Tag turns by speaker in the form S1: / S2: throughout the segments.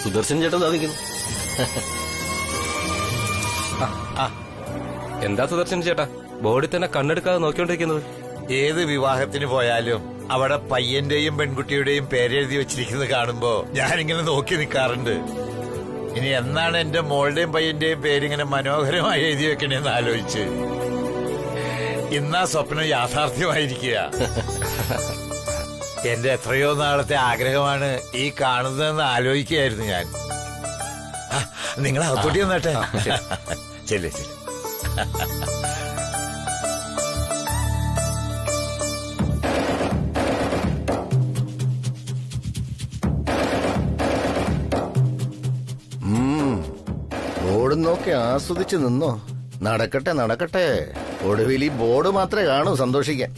S1: സുദർശൻ ചേട്ടൻ സാധിക്കുന്നു. എന്താ സുദർശൻ ചേട്ടാ ബോർഡിൽ തന്നെ കണ്ണെടുക്കാതെ നോക്കിക്കൊണ്ടിരിക്കുന്നത്?
S2: ഏത് വിവാഹത്തിന് പോയാലും അവിടെ പയ്യന്റെയും പെൺകുട്ടിയുടെയും പേരെഴുതി വെച്ചിരിക്കുന്നത് കാണുമ്പോ ഞാനിങ്ങനെ നോക്കി നിൽക്കാറുണ്ട്. ഇനി എന്നാണ് എന്റെ മോളുടെയും പയ്യന്റെയും പേരിങ്ങനെ മനോഹരമായി എഴുതി വെക്കണേന്ന് ആലോചിച്ച് ഇന്നാ സ്വപ്നം യാഥാർത്ഥ്യമായിരിക്കുക. എന്റെ എത്രയോ നാളത്തെ ആഗ്രഹമാണ് ഈ കാണുന്നതെന്ന് ആലോചിക്കുകയായിരുന്നു ഞാൻ. നിങ്ങൾ അകത്തോട്ടി വന്നാട്ടെ. ശരി ശരി.
S3: ബോർഡ് നോക്കി ആസ്വദിച്ച് നിന്നോ. നടക്കട്ടെ നടക്കട്ടെ. ഒടുവിൽ ഈ ബോർഡ് മാത്രമേ കാണൂ സന്തോഷിക്കാൻ.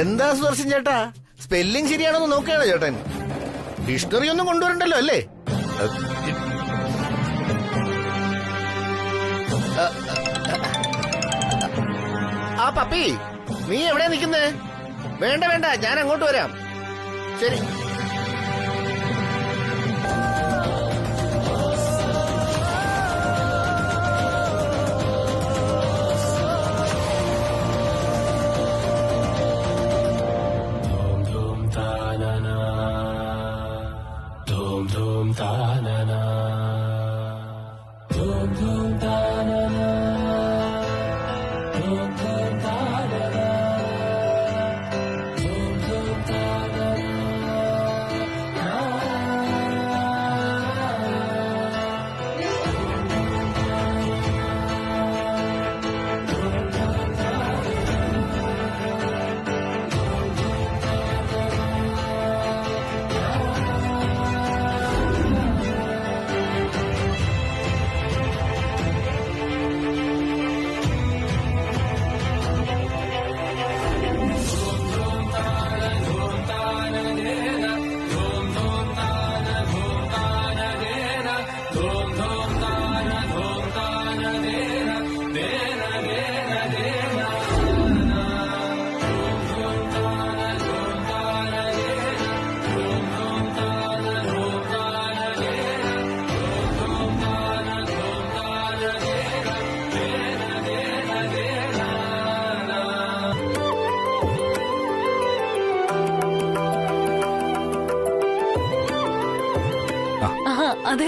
S3: എന്താ സുദർശൻ ചേട്ടാ സ്പെല്ലിംഗ് ശരിയാണെന്ന് നോക്കുകയാണോ ചേട്ടൻ? ഡിക്ഷണറി ഒന്നും കൊണ്ടുവരണ്ടല്ലോ അല്ലേ? ആ പപ്പി നീ എവിടെ നിൽക്കുന്നേ? വേണ്ട വേണ്ട, ഞാൻ അങ്ങോട്ട് വരാം. ശരി.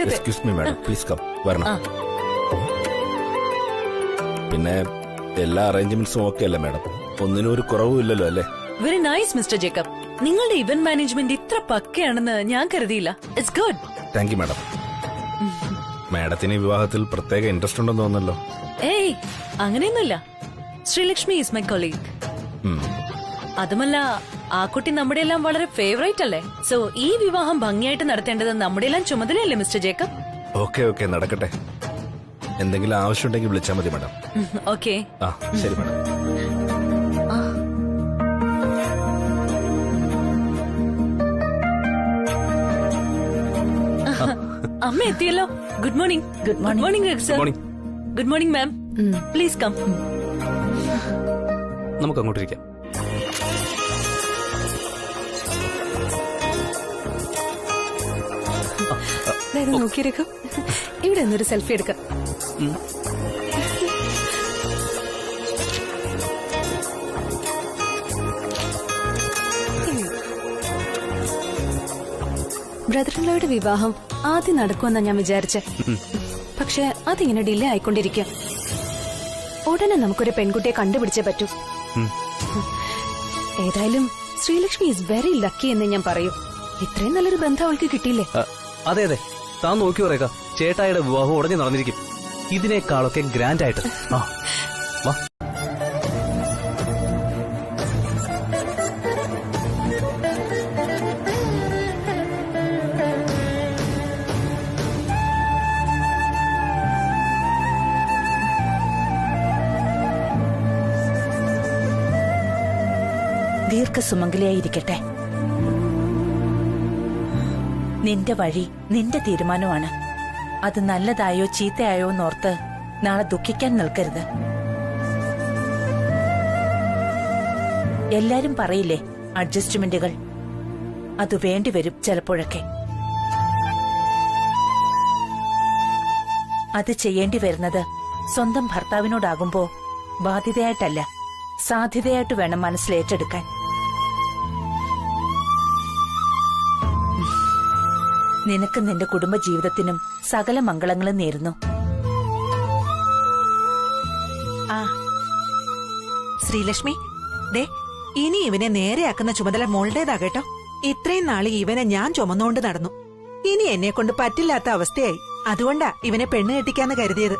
S4: Excuse me madam, please come. വരണം. പിന്നെ എല്ലാ അറേഞ്ച്മെന്റ്സും ഓക്കെ അല്ലേ മാഡം? ഒന്നിനും ഒരു കുറവും ഇല്ലല്ലോ അല്ലേ?
S5: Very nice mister Jacob. നിങ്ങളുടെ ഇവന്റ് മാനേജ്മെന്റ് ഇത്ര പക്കയാണെന്ന് ഞാൻ കരുതിയില്ല. It's good.
S4: Thank you madam. മാഡത്തിന് വിവാഹത്തിൽ പ്രത്യേക ഇൻട്രസ്റ്റ് ഉണ്ടെന്ന് തോന്നല്ലോ.
S5: ഏയ് അങ്ങനെയൊന്നുമില്ല. Sreelakshmi is my colleague. അതുമല്ല ആ കുട്ടി നമ്മുടെ എല്ലാം വളരെ ഫേവറേറ്റ് അല്ലേ? സോ ഈ വിവാഹം ഭംഗിയായിട്ട് നടത്തേണ്ടത് നമ്മുടെ എല്ലാം ചുമതലയല്ലേ മിസ്റ്റർ ജേക്കബ്?
S4: ഓക്കെ ഓക്കെ, നടക്കട്ടെ. എന്തെങ്കിലും ആവശ്യമുണ്ടെങ്കിൽ വിളിച്ചാൽ മതി മാഡം.
S5: ഓക്കെ.
S4: ആ ശരി മാഡം.
S5: അമ്മ എത്തിയല്ലോ. Good morning. Good morning sir. Good morning ma'am. Please come.
S1: നമുക്ക് അങ്ങോട്ടിരിക്കാം.
S5: നോക്കിയിരിക്കും. ഇവിടെ ഒന്നൊരു സെൽഫി എടുക്കാം. ബ്രദറിൻലോയുടെ വിവാഹം ആദ്യം നടക്കുമെന്നാ ഞാൻ വിചാരിച്ചെ. പക്ഷെ അതിങ്ങനെ ഡിലേ ആയിക്കൊണ്ടിരിക്കുക. ഉടനെ നമുക്കൊരു പെൺകുട്ടിയെ കണ്ടുപിടിച്ചേ പറ്റൂ. ഏതായാലും ശ്രീലക്ഷ്മി ഈസ് വെരി ലക്കി എന്ന് ഞാൻ പറയൂ. ഇത്രയും നല്ലൊരു ബന്ധം അവൾക്ക് കിട്ടിയില്ലേ?
S1: അതെ അതെ, താൻ നോക്കി പറയക്ക. ചേട്ടായിയുടെ വിവാഹം ഉടനെ നടന്നിരിക്കും, ഇതിനേക്കാളൊക്കെ ഗ്രാൻഡ് ആയിട്ട്. വാ.
S6: ദീർഘസുമംഗലിയായിരിക്കട്ടെ. നിന്റെ വഴി നിന്റെ തീരുമാനമാണ്. അത് നല്ലതായോ ചീത്തയായോ എന്നോർത്ത് നാളെ ദുഃഖിക്കാൻ നിൽക്കരുത്. എല്ലാരും പറയില്ലേ അഡ്ജസ്റ്റ്മെന്റുകൾ, അത് വേണ്ടിവരും ചിലപ്പോഴൊക്കെ. അത് ചെയ്യേണ്ടി വരുന്നത് സ്വന്തം ഭർത്താവിനോടാകുമ്പോ ബാധ്യതയായിട്ടല്ല, സാധ്യതയായിട്ട് വേണം മനസ്സിലേറ്റെടുക്കാൻ. നിനക്ക് നിന്റെ കുടുംബജീവിതത്തിനും സകല മംഗളങ്ങളും നേരുന്നു.
S7: ശ്രീലക്ഷ്മി, ദേ ഇനി ഇവനെ നേരെയാക്കുന്ന ചുമതല മോളുടേതാ കേട്ടോ. ഇത്രയും നാളെ ഇവനെ ഞാൻ ചുമന്നുകൊണ്ട് നടന്നു. ഇനി എന്നെ കൊണ്ട് പറ്റില്ലാത്ത അവസ്ഥയായി. അതുകൊണ്ടാ ഇവനെ പെണ്ണ് കെട്ടിക്കാന്ന് കരുതിയത്.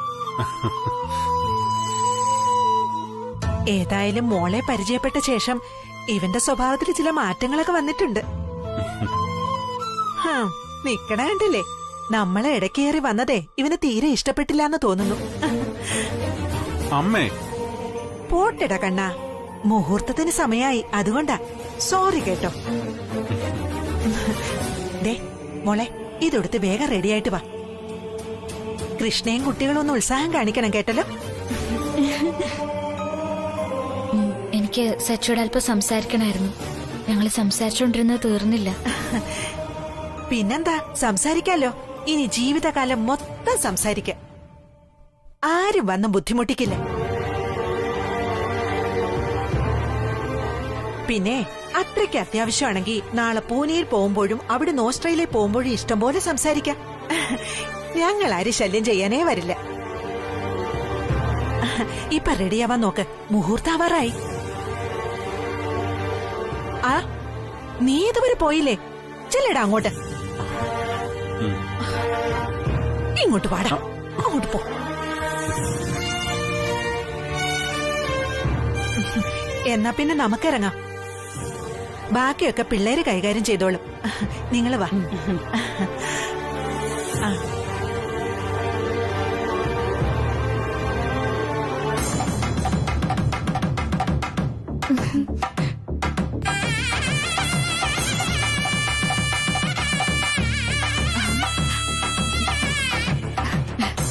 S7: ഏതായാലും മോളെ പരിചയപ്പെട്ട ശേഷം ഇവന്റെ സ്വഭാവത്തിൽ ചില മാറ്റങ്ങളൊക്കെ വന്നിട്ടുണ്ട്. നിക്കണ കണ്ടില്ലേ, നമ്മളെ ഇടക്കേറി വന്നതേ ഇവന് തീരെ ഇഷ്ടപ്പെട്ടില്ലാന്ന് തോന്നുന്നു.
S1: അമ്മേ
S7: പോട്ടെട കണ്ണാ, മുഹൂർത്തത്തിന് സമയായി, അതുകൊണ്ടാ. സോറി കേട്ടോ. ദേ മോളെ, ഇതൊടുത്ത് വേഗം റെഡിയായിട്ട് വാ. കൃഷ്ണയും കുട്ടികളും ഒന്ന് ഉത്സാഹം കാണിക്കണം കേട്ടല്ലോ.
S8: എനിക്ക് സച്ചോട് അല്പം സംസാരിക്കണമായിരുന്നു. ഞങ്ങൾ സംസാരിച്ചോണ്ടിരുന്നത് തീർന്നില്ല.
S7: പിന്നെന്താ, സംസാരിക്കാലോ. ഇനി ജീവിതകാലം മൊത്തം സംസാരിക്കാം. ആരും വന്ന് ബുദ്ധിമുട്ടിക്കില്ല. പിന്നെ അത്രയ്ക്ക് അത്യാവശ്യമാണെങ്കിൽ നാളെ പൂനെയിൽ പോകുമ്പോഴും അവിടുന്ന് ഓസ്ട്രേലിയയിൽ പോകുമ്പോഴും ഇഷ്ടം പോലെ സംസാരിക്കാം. ഞങ്ങൾ ആരും ശല്യം ചെയ്യാനേ വരില്ല. ഇപ്പൊ റെഡിയാവാൻ നോക്ക്, മുഹൂർത്താവാറായി. ആ, നീ ഇതുവരെ പോയില്ലേ? ചെല്ലടാ അങ്ങോട്ട്. ഇങ്ങോട്ട് പാടാ, അങ്ങോട്ട് പോ. എന്നാ പിന്നെ നമുക്കിറങ്ങാം. ബാക്കിയൊക്കെ പിള്ളേര് കൈകാര്യം ചെയ്തോളും. നിങ്ങള് വാ.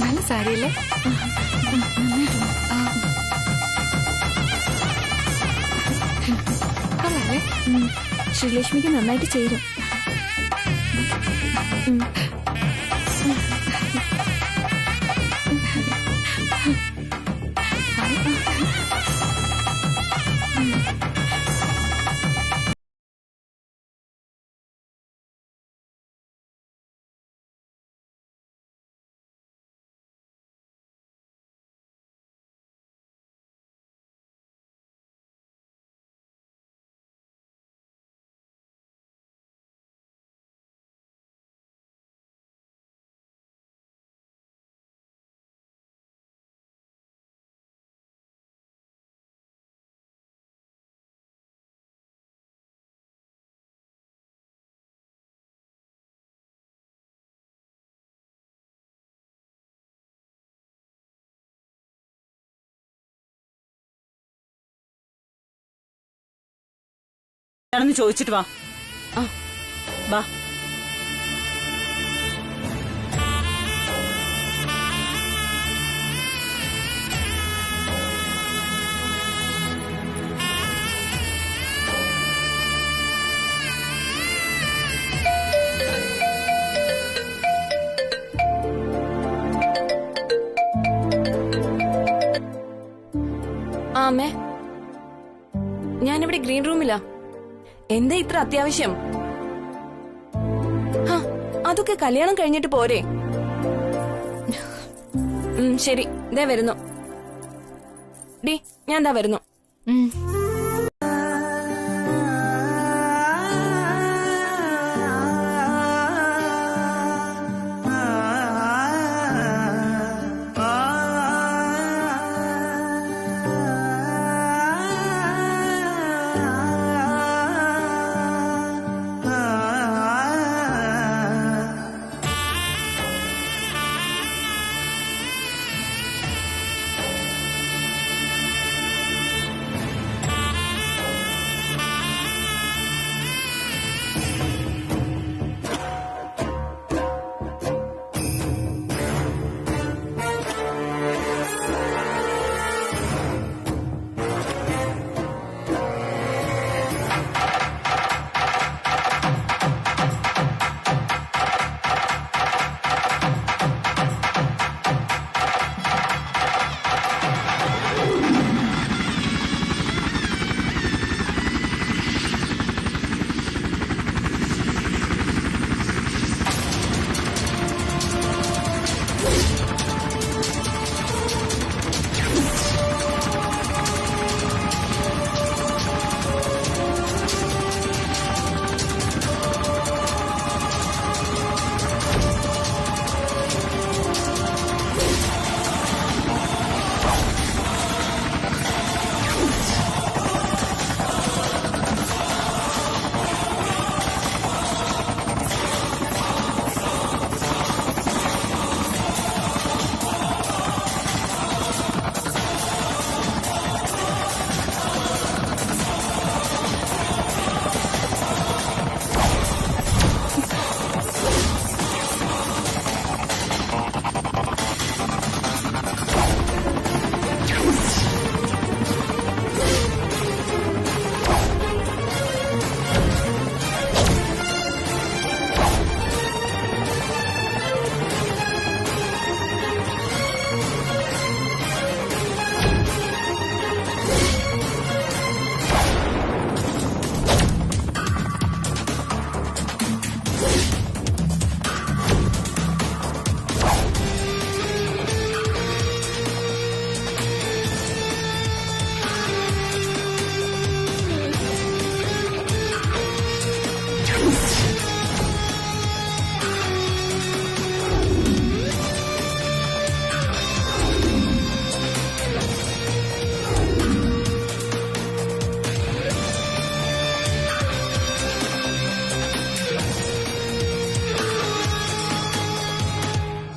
S8: നല്ല സാരിയല്ലേ? ശ്രീലക്ഷ്മിക്ക് നന്നായിട്ട് ചേരും.
S6: ഞാനൊന്ന് ചോദിച്ചിട്ട് വാ. വാ.
S9: അമ്മേ, ഞാനിവിടെ ഗ്രീൻ റൂമിലാ. എന്താ ഇത്ര അത്യാവശ്യം? അതൊക്കെ കല്യാണം കഴിഞ്ഞിട്ട് പോരെ? ശരി, ദേ വരുന്നു. ഡി, ഞാൻ ദാ വരുന്നു.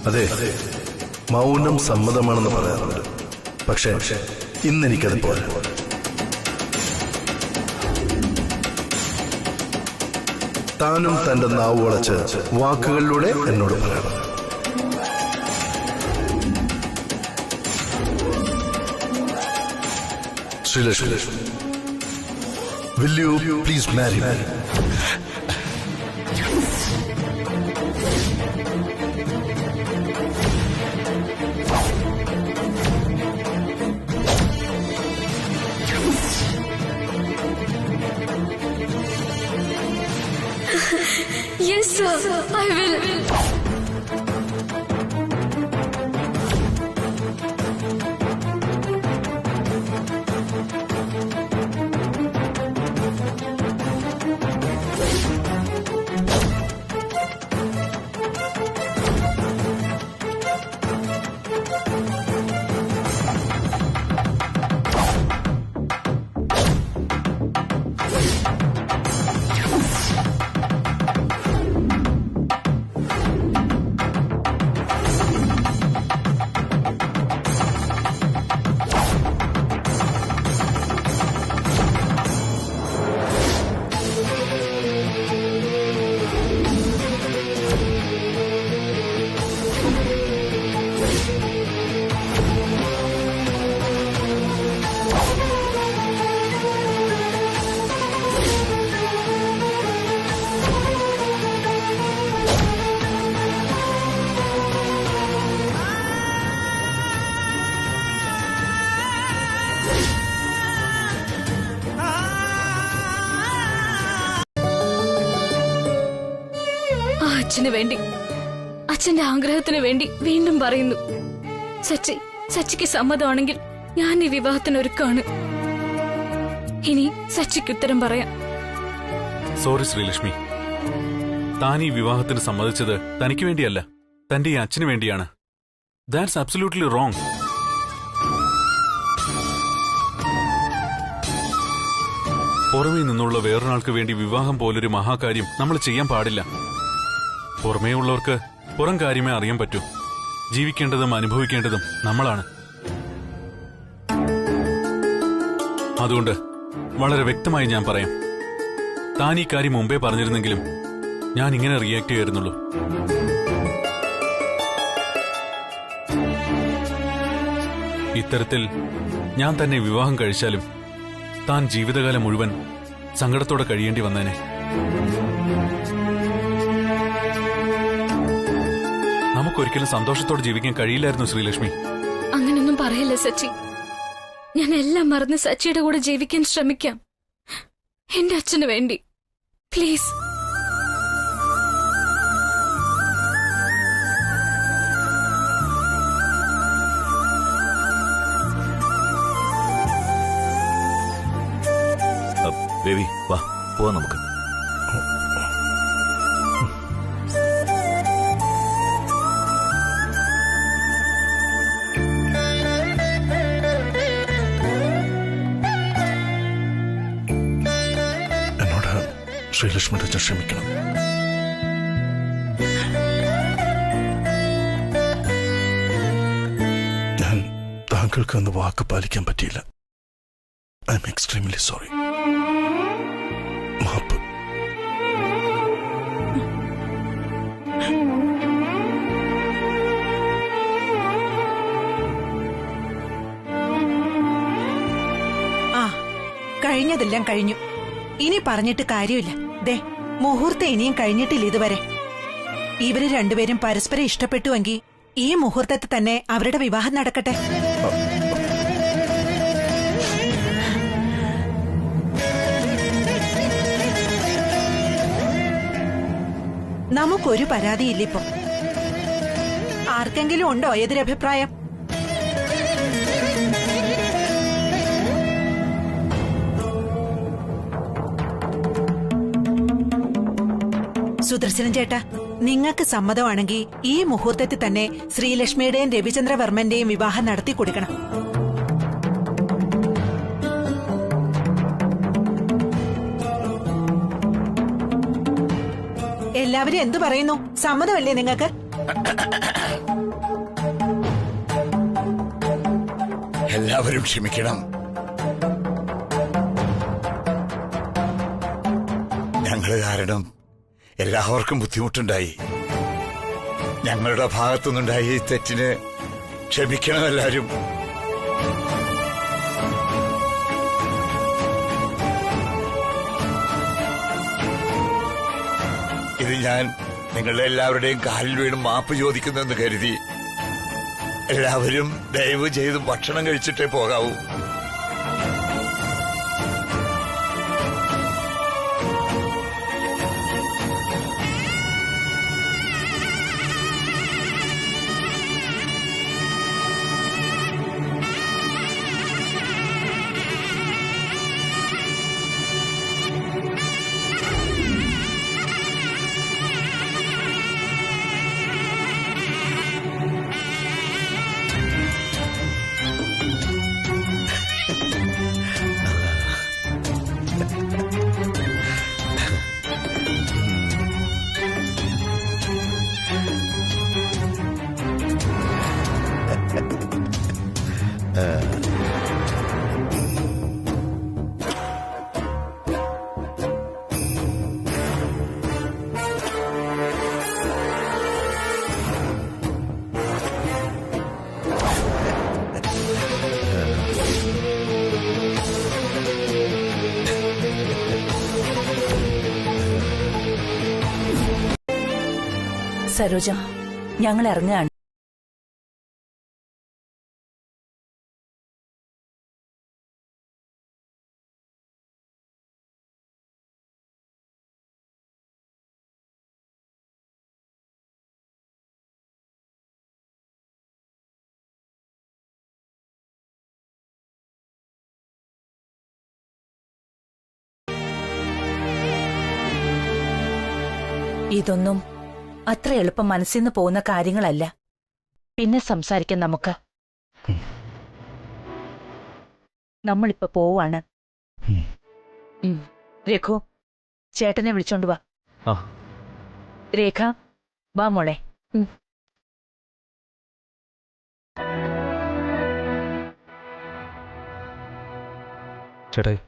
S10: അതെ, മൗനം സമ്മതമാണെന്ന് പറയാറുണ്ട്. പക്ഷേ ഇന്നെനിക്കത് പോലെ. താനും തന്റെ നാവ് വളച്ച് വാക്കുകളിലൂടെ എന്നോട് പറയണം. Sreelakshmi, will you please marry me?
S8: Yes, sir. I will. അച്ഛന് വേണ്ടി, അച്ഛന്റെ ആഗ്രഹത്തിന് വേണ്ടി വീണ്ടും പറയുന്നു. സച്ചിക്ക് സമ്മതമാണെങ്കിൽ ഞാൻ ഈ വിവാഹത്തിന് ഒരുക്കാണ്. ഇനി സച്ചിക്ക് ഉത്തരം പറയാം.
S11: സോറി ശ്രീലക്ഷ്മി, താൻ ഈ വിവാഹത്തിന് സമ്മതിച്ചത് തനിക്ക് വേണ്ടിയല്ല, തന്റെ ഈ അച്ഛന് വേണ്ടിയാണ്. That's absolutely wrong. പുറമേ നിന്നുള്ള വേറൊരാൾക്ക് വേണ്ടി വിവാഹം പോലൊരു മഹാകാര്യം നമ്മൾ ചെയ്യാൻ പാടില്ല. പുറമേ ഉള്ളവർക്ക് പുറം കാര്യമേ അറിയാൻ പറ്റൂ. ജീവിക്കേണ്ടതും അനുഭവിക്കേണ്ടതും നമ്മളാണ്. അതുകൊണ്ട് വളരെ വ്യക്തമായി ഞാൻ പറയാം, താൻ ഈ കാര്യം മുമ്പേ പറഞ്ഞിരുന്നെങ്കിലും ഞാൻ ഇങ്ങനെ റിയാക്ട് ചെയ്യായിരുന്നുള്ളൂ. ഇത്തരത്തിൽ ഞാൻ തന്നെ വിവാഹം കഴിച്ചാലും താൻ ജീവിതകാലം മുഴുവൻ സങ്കടത്തോടെ കഴിയേണ്ടി വന്നേനെ. നമുക്കൊരിക്കലും സന്തോഷത്തോടെ ജീവിക്കാൻ കഴിയില്ലായിരുന്നു ശ്രീലക്ഷ്മി.
S8: അങ്ങനൊന്നും പറയല്ല സച്ചി. ഞാൻ എല്ലാം മറന്ന് സച്ചിയുടെ കൂടെ ജീവിക്കാൻ ശ്രമിക്കാം, എന്റെ അച്ഛന് വേണ്ടി. പ്ലീസ്.
S4: ബേബി വാ, പോവാം നമുക്ക്.
S10: എന്നോട് ശ്രീലക്ഷ്മി ടീച്ചർ ക്ഷമിക്കണം. ഞാൻ താങ്കൾക്ക് അന്ന് വാക്ക് പാലിക്കാൻ പറ്റിയില്ല. I am extremely sorry. മാപ്പ്.
S7: ആ, കഴിഞ്ഞതെല്ലാം കഴിഞ്ഞു. ഇനി പറഞ്ഞിട്ട് കാര്യമില്ല. ദേ, മുഹൂർത്തം ഇനിയും കഴിഞ്ഞിട്ടില്ല ഇതുവരെ. ഇവര് രണ്ടുപേരും പരസ്പരം ഇഷ്ടപ്പെട്ടുവെങ്കിൽ ഈ മുഹൂർത്തത്തിൽ തന്നെ അവരുടെ വിവാഹം നടക്കട്ടെ. നമുക്കൊരു പരാതിയില്ലിപ്പോ. ആർക്കെങ്കിലും ഉണ്ടോ എതിരഭിപ്രായം? സുദർശനൻ ചേട്ടാ, നിങ്ങൾക്ക് സമ്മതമാണെങ്കിൽ ഈ മുഹൂർത്തത്തിൽ തന്നെ ശ്രീലക്ഷ്മിയുടെയും രവിചന്ദ്രവർമ്മന്റെയും വിവാഹം നടത്തി കൊടുക്കണം. എല്ലാവരും എന്തു പറയുന്നു? സമ്മതമല്ലേ നിങ്ങൾക്ക്?
S2: എല്ലാവരും ക്ഷമിക്കണം. ഞങ്ങള് കാരണം എല്ലാവർക്കും ബുദ്ധിമുട്ടുണ്ടായി. ഞങ്ങളുടെ ഭാഗത്തുനിന്നുണ്ടായി ഈ തെറ്റിന് ക്ഷമിക്കണം എല്ലാവരും. ഇത് ഞാൻ നിങ്ങളുടെ എല്ലാവരുടെയും കാലിൽ വീണ് മാപ്പ് ചോദിക്കുന്നെന്ന് കരുതി എല്ലാവരും ദയവ് ചെയ്ത് ഭക്ഷണം കഴിച്ചിട്ടേ പോകാവൂ.
S6: സരോജ, ഞങ്ങൾ ഇറങ്ങുകയാണ്. ഇതൊന്നും അത്ര എളുപ്പം മനസ്സിൽ നിന്ന് പോകുന്ന കാര്യങ്ങളല്ല. പിന്നെ സംസാരിക്കാൻ നമുക്ക്. നമ്മളിപ്പോ പോവാണ്. രഘു, ചേട്ടനെ വിളിച്ചോണ്ട് വാ. രേഖ, വാ മോളെ.
S1: ചേട്ടായി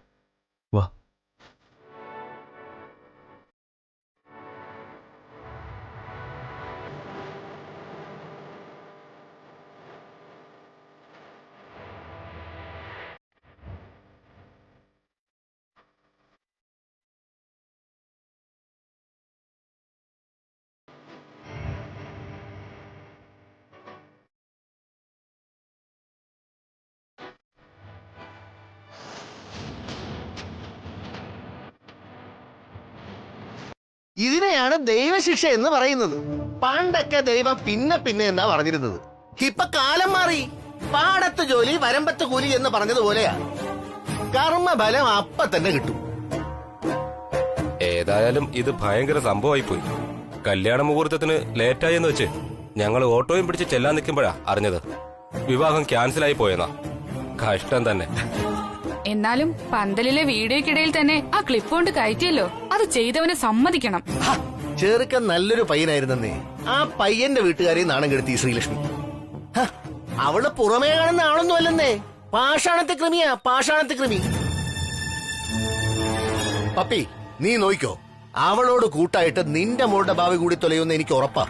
S1: വാ.
S3: ഇതിനെയാണ് ദൈവശിക്ഷ എന്ന് പറയുന്നത്. പണ്ടൊക്കെ ദൈവം പിന്നെ പിന്നെ എന്നാ പറഞ്ഞിരുന്നത്. ഇപ്പൊ കാലം മാറി. പാടത്ത് ജോലി വരമ്പത്ത് കൂലി എന്ന് പറഞ്ഞതുപോലെയാ. കർമ്മഫലം അപ്പ തന്നെ കിട്ടും.
S4: ഏതായാലും ഇത് ഭയങ്കര സംഭവമായി പോയി. കല്യാണ മുഹൂർത്തത്തിന് ലേറ്റായെന്ന് വെച്ച് ഞങ്ങൾ ഓട്ടോയും പിടിച്ച് ചെല്ലാൻ നിൽക്കുമ്പോഴാ അറിഞ്ഞത് വിവാഹം ക്യാൻസലായി പോയെന്നാ. കഷ്ടം തന്നെ.
S8: എന്നാലും പന്തലിലെ വീഡിയോയ്ക്കിടയിൽ തന്നെ ആ ക്ലിപ്പ് കൊണ്ട് കയറ്റിയല്ലോ. അത് ചെയ്തവനെ സമ്മതിക്കണം.
S3: ചെറുക്കൻ നല്ലൊരു പയ്യനായിരുന്നേ. ആ പയ്യന്റെ വീട്ടുകാരെ നാണം കെടുത്തി ശ്രീലക്ഷ്മി. അവള് പുറമേ കാണുന്ന ആളൊന്നും അല്ലെന്നേ. പാഷാണത്തെ കൃമിയാ, പാഷാണത്തെ കൃമി. പപ്പി, നീ നോയിക്കോ. അവളോട് കൂട്ടായിട്ട് നിന്റെ മോളുടെ ഭാവി കൂടി തൊലയുമെന്ന് എനിക്ക് ഉറപ്പാ.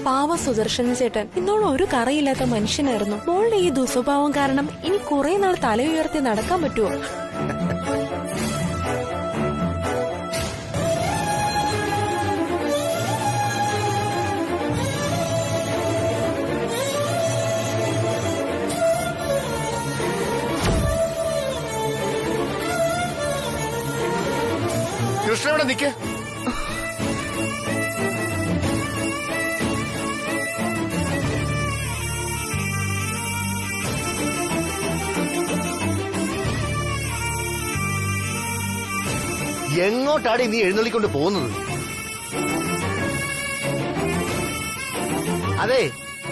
S9: പാവ സുദർശൻ ചേട്ടൻ ഇന്നോളം ഒരു കറയില്ലാത്ത മനുഷ്യനായിരുന്നു. മോളുടെ ഈ ദുസ്വഭാവം കാരണം ഇനി കുറെ നാൾ തല ഉയർത്തി നടക്കാൻ പറ്റുമോ?
S3: കൃഷ്ണ ഇവിടെ നിൽക്ക്. എങ്ങോട്ടാണ് നീ എഴുന്നള്ളിക്കൊണ്ട് പോകുന്നത്? അതെ,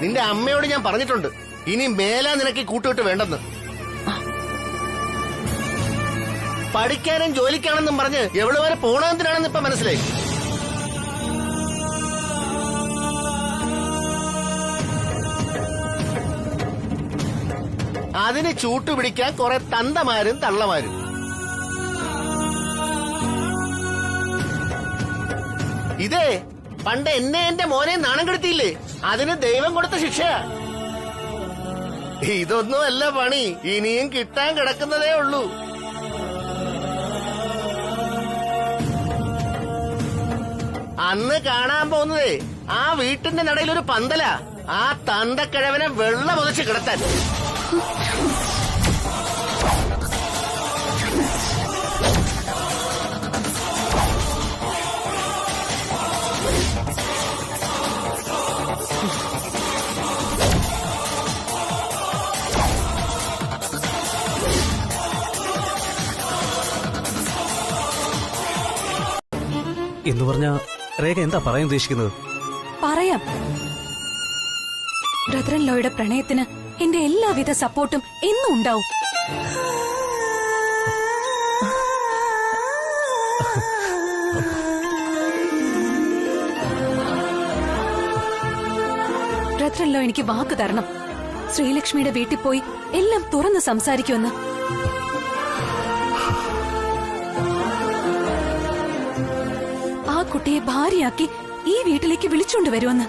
S3: നിന്റെ അമ്മയോട് ഞാൻ പറഞ്ഞിട്ടുണ്ട്, ഇനി മേലാ നിനക്ക് കൂട്ടുകെട്ട് വേണ്ടെന്ന്. പഠിക്കാനും ജോലിക്കാണെന്നും പറഞ്ഞ് എവിടെ വരെ പോണെന്തിനാണെന്ന് ഇപ്പൊ മനസ്സിലായി. അതിന് ചൂട്ടുപിടിക്കാൻ കുറെ തന്തമാരും തള്ളമാരും. ഇതേ പണ്ട് എന്നെ എന്റെ മോനെ നാണം കെടുത്തിയില്ലേ, അതിന് ദൈവം കൊടുത്ത ശിക്ഷയാ. ഇതൊന്നും അല്ല പണി, ഇനിയും കിട്ടാൻ കിടക്കുന്നതേ ഉള്ളൂ. അന്ന് കാണാൻ പോകുന്നതേ ആ വീട്ടിന്റെ നടയിൽ ഒരു പന്തല, ആ തന്തക്കിഴവനെ വെള്ളം മുതച്ച് കിടത്താൻ.
S1: എന്ന് പറഞ്ഞ രേഖ എന്താ പറയാൻ ഉദ്ദേശിക്കുന്നത്?
S8: പറയാം. ബ്രദറൻ ലോയുടെ പ്രണയത്തിന് എന്റെ എല്ലാവിധ സപ്പോർട്ടും എന്നും ഉണ്ടാവും. ബ്രദറൻ ലോ എനിക്ക് വാക്ക് തരണം, ശ്രീലക്ഷ്മിയുടെ വീട്ടിൽ പോയി എല്ലാം തുറന്ന് സംസാരിക്കുമെന്ന്. ആ കുട്ടിയെ ഭാര്യയാക്കി ഈ വീട്ടിലേക്ക് വിളിച്ചുകൊണ്ട് വരുമെന്ന്.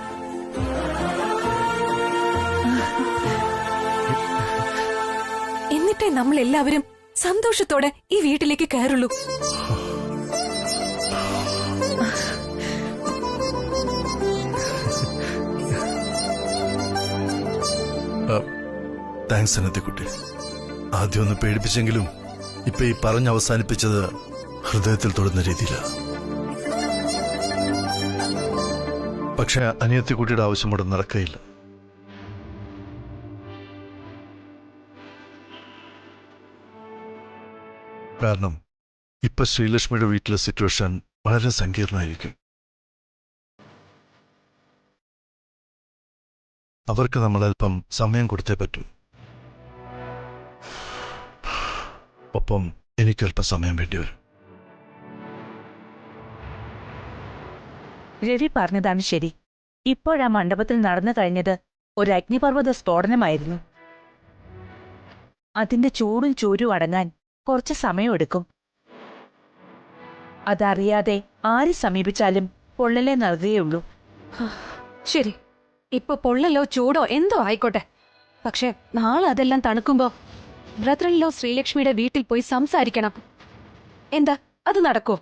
S8: എന്നിട്ടേ നമ്മൾ എല്ലാവരും സന്തോഷത്തോടെ ഈ വീട്ടിലേക്ക് കയറുള്ളൂ.
S10: താങ്ക്സ് അനന്തക്കുട്ടി. ആദ്യം ഒന്ന് പേടിപ്പിച്ചെങ്കിലും ഇപ്പൊ ഈ പറഞ്ഞ് അവസാനിപ്പിച്ചത് ഹൃദയത്തിൽ തൊടുന്ന രീതിയിലാണ്. പക്ഷെ അനിയത്തിക്കുട്ടിയുടെ ആവശ്യം ഇവിടെ നടക്കയില്ല. കാരണം ഇപ്പൊ ശ്രീലക്ഷ്മിയുടെ വീട്ടിലെ സിറ്റുവേഷൻ വളരെ സങ്കീർണമായിരിക്കും. അവർക്ക് നമ്മൾ അല്പം സമയം കൊടുത്തേ പറ്റൂ. ഒപ്പം എനിക്കല്പം സമയം വേണ്ടിവരും.
S6: രവി പറഞ്ഞതാണ് ശരി. ഇപ്പോഴാ മണ്ഡപത്തിൽ നടന്നു കഴിഞ്ഞത് ഒരു അഗ്നിപർവ്വത സ്ഫോടനമായിരുന്നു. അതിന്റെ ചൂടും ചൂരും അടങ്ങാൻ കുറച്ച് സമയമെടുക്കും. അതറിയാതെ ആരെ സമീപിച്ചാലും പൊള്ളലേ നൽകുകയുള്ളൂ.
S8: ശരി, ഇപ്പൊ പൊള്ളലോ ചൂടോ എന്തോ ആയിക്കോട്ടെ. പക്ഷെ നാളെ അതെല്ലാം തണുക്കുമ്പോ ബ്രദറൻ ലോ ശ്രീലക്ഷ്മിയുടെ വീട്ടിൽ പോയി സംസാരിക്കണം. എന്താ അത് നടക്കോ?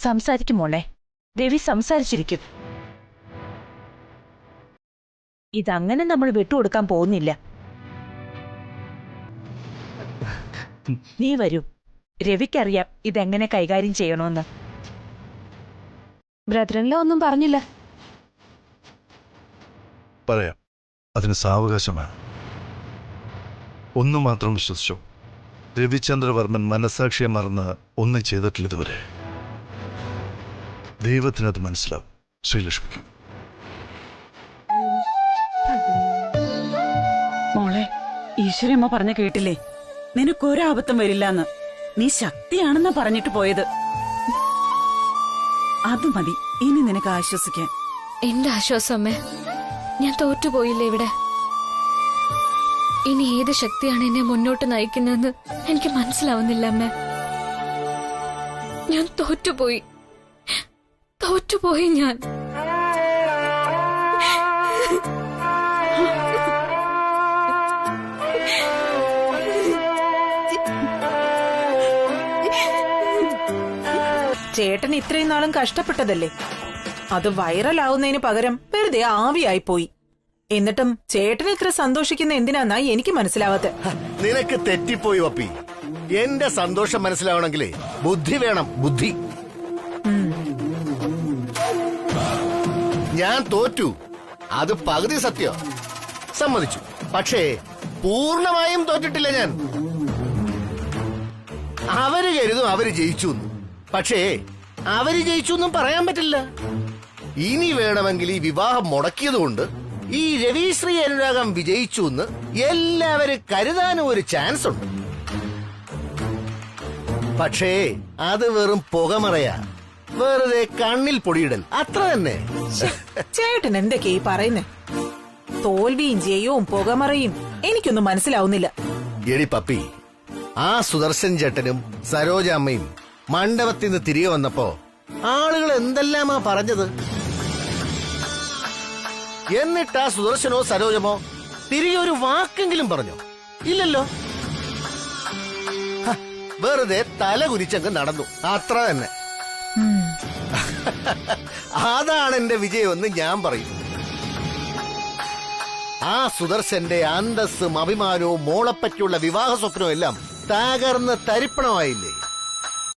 S6: സംസാരിക്കും മോളെ, രവി സംസാരിച്ചിരിക്കും. ഇതങ്ങനെ നമ്മൾ വിട്ടുകൊടുക്കാൻ പോകുന്നില്ല. നീ വരൂ, രവിക്കറിയാം ഇതെങ്ങനെ കൈകാര്യം ചെയ്യണമെന്ന്.
S8: ബ്രദറൻ ലോ ഒന്നും പറഞ്ഞില്ല.
S10: പറയാം, അതിന് സാവകാശമാണ്. ഒന്നു മാത്രം വിശ്വസിച്ചോ, രവിചന്ദ്രവർമ്മൻ മനസാക്ഷിയെ മറന്ന് ഒന്നും ചെയ്തിട്ടില്ല ഇതുവരെ. ദൈവത്തിനത് മനസ്സിലാവും ശ്രീലക്ഷ്മിക്ക്.
S12: മോളെ, ഈശ്വരമ്മ പറഞ്ഞ കേട്ടില്ലേ, നിനക്കൊരാപത്തും വരില്ലെന്ന്. നീ ശക്തിയാണെന്നാ പറഞ്ഞിട്ട് പോയത്. അത് മതി ഇനി നിനക്ക് ആശ്വസിക്കാൻ.
S8: എന്റെ ആശ്വാസം അമ്മേ, ഞാൻ തോറ്റുപോയില്ലേ ഇവിടെ. ഇനി ഏത് ശക്തിയാണ് എന്നെ മുന്നോട്ട് നയിക്കുന്നതെന്ന് എനിക്ക് മനസ്സിലാവുന്നില്ല അമ്മേ. ഞാൻ തോറ്റുപോയി ഞാൻ.
S7: ചേട്ടൻ ഇത്രയും നാളും കഷ്ടപ്പെട്ടതല്ലേ, അത് വൈറലാവുന്നതിന് പകരം വെറുതെ ആവിയായിപ്പോയി. എന്നിട്ടും ചേട്ടൻ ഇത്ര സന്തോഷിക്കുന്ന എന്തിനാന്നാ എനിക്ക് മനസ്സിലാവാത്ത.
S3: നിനക്ക് തെറ്റിപ്പോയി വപ്പി. എന്റെ സന്തോഷം മനസ്സിലാവണമെങ്കിലേ ബുദ്ധി വേണം, ബുദ്ധി. ഞാൻ തോറ്റു, അത് പകുതി സത്യം, സമ്മതിച്ചു. പക്ഷേ പൂർണ്ണമായും തോറ്റിട്ടില്ല ഞാൻ. അവര് കരുതും അവര് ജയിച്ചു എന്ന്. പക്ഷേ അവര് ജയിച്ചു എന്നും പറയാൻ പറ്റില്ല. ഇനി വേണമെങ്കിൽ ഈ വിവാഹം മുടക്കിയതുകൊണ്ട് ഈ രവിശ്രീ അനുരാഗം വിജയിച്ചു എന്ന് എല്ലാവരും കരുതാനും ഒരു ചാൻസ് ഉണ്ട്. പക്ഷേ അത് വെറും പുകമറയാ, വെറുതെ കണ്ണിൽ പൊടിയിടൽ, അത്ര തന്നെ.
S7: ചേട്ടൻ എന്തൊക്കെയാ ഈ പറയുന്നേ? തോൽവിയും ജയവും പുകമറയും എനിക്കൊന്നും മനസ്സിലാവുന്നില്ല.
S3: എടി പപ്പി, ആ സുദർശൻ ചേട്ടനും സരോജ അമ്മയും മണ്ഡപത്തിൽ നിന്ന് തിരികെ വന്നപ്പോ ആളുകൾ എന്തെല്ലാമാ പറഞ്ഞത്? എന്നിട്ട് ആ സുദർശനോ സരോജമോ തിരികെ ഒരു വാക്കെങ്കിലും പറഞ്ഞോ? ഇല്ലല്ലോ. വെറുതെ തല കുരിച്ചങ്ങ് നടന്നു, അത്ര തന്നെ. അതാണ് എന്റെ വിജയമെന്ന് ഞാൻ പറയും. ആ സുദർശന്റെ അന്തസ്സും അഭിമാനവും മോളെപ്പറ്റിയുള്ള വിവാഹ സ്വപ്നവും എല്ലാം തകർന്ന് തരിപ്പണമായില്ലേ?